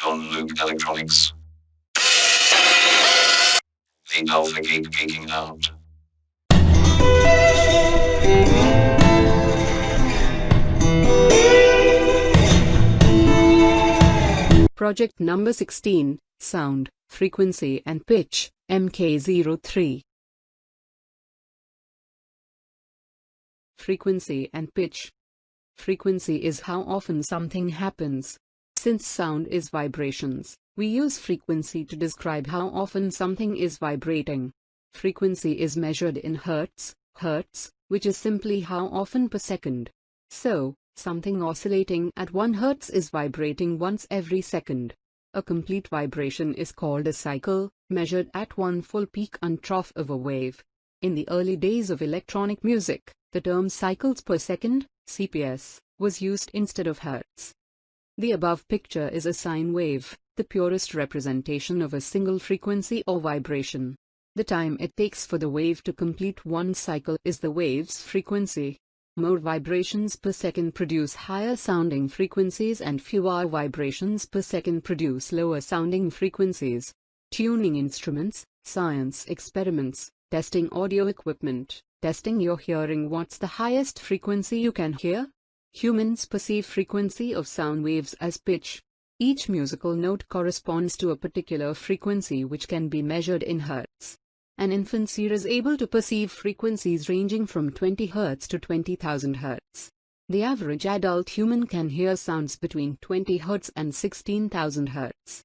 On loop electronics. The alpha gate peaking out. Project number 16, Sound, Frequency and Pitch, Mk03. Frequency and pitch. Frequency is how often something happens. Since sound is vibrations, we use frequency to describe how often something is vibrating. Frequency is measured in Hertz, which is simply how often per second. So, something oscillating at 1 Hertz is vibrating once every second. A complete vibration is called a cycle, measured at one full peak and trough of a wave. In the early days of electronic music, the term cycles per second, CPS, was used instead of Hertz. The above picture is a sine wave, the purest representation of a single frequency or vibration. The time it takes for the wave to complete one cycle is the wave's frequency. More vibrations per second produce higher sounding frequencies and fewer vibrations per second produce lower sounding frequencies. Tuning instruments, science experiments, testing audio equipment, testing your hearing. What's the highest frequency you can hear? Humans perceive frequency of sound waves as pitch. Each musical note corresponds to a particular frequency which can be measured in Hertz. An infant's ear is able to perceive frequencies ranging from 20 Hz to 20,000 Hz. The average adult human can hear sounds between 20 Hz and 16,000 Hz.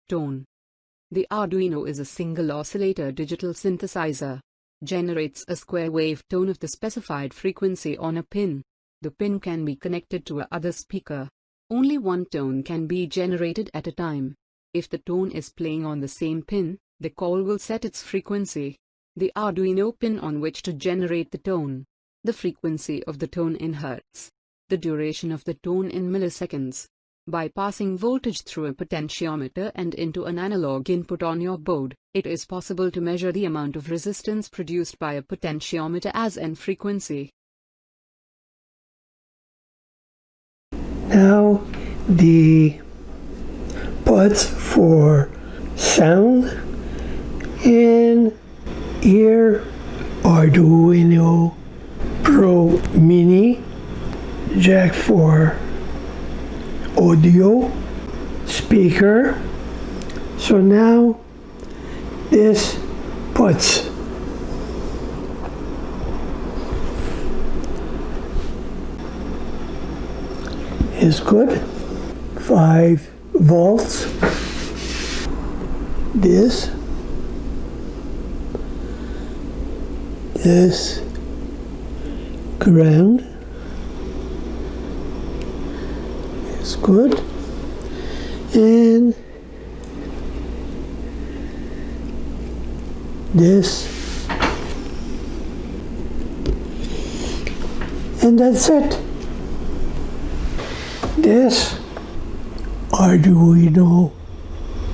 Tone. The Arduino is a single-oscillator digital synthesizer. Generates a square wave tone of the specified frequency on a pin. The pin can be connected to another speaker. Only one tone can be generated at a time. If the tone is playing on the same pin, the call will set its frequency. The Arduino pin on which to generate the tone. The frequency of the tone in Hertz. The duration of the tone in milliseconds. By passing voltage through a potentiometer and into an analog input on your board, it is possible to measure the amount of resistance produced by a potentiometer as an frequency. Now the buds for sound, and here Arduino Pro Mini, jack for audio, speaker. So now this puts is good. 5 volts. This ground is good, and this, and that's it. This Arduino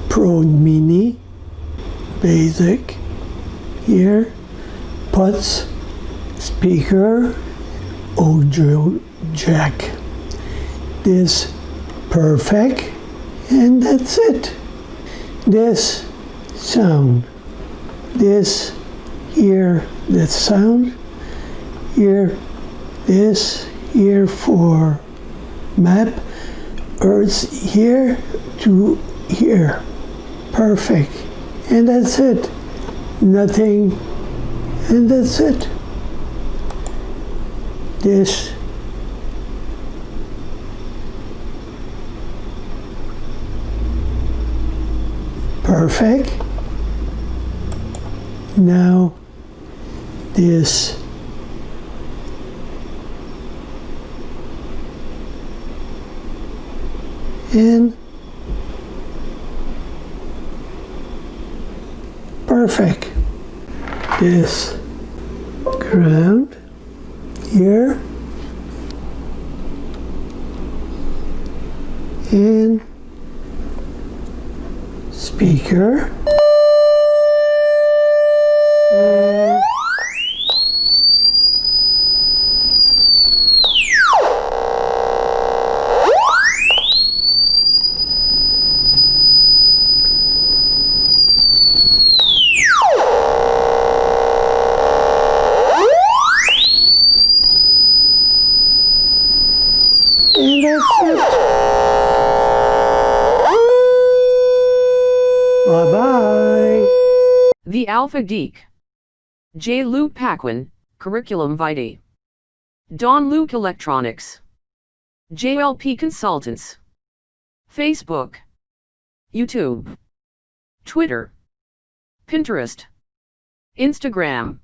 Pro Mini basic here puts speaker audio jack. This perfect, and that's it. This sound, this here, that sound here, this here for map, Hertz here to here, perfect, and that's it. Nothing, and that's it. This perfect. Now this and perfect. This ground here and speaker and And that's it. Bye-bye. The Alpha Geek. J. Luke Paquin, Curriculum Vitae. Don Luke Electronics. JLP Consultants. Facebook. YouTube. Twitter. Pinterest. Instagram.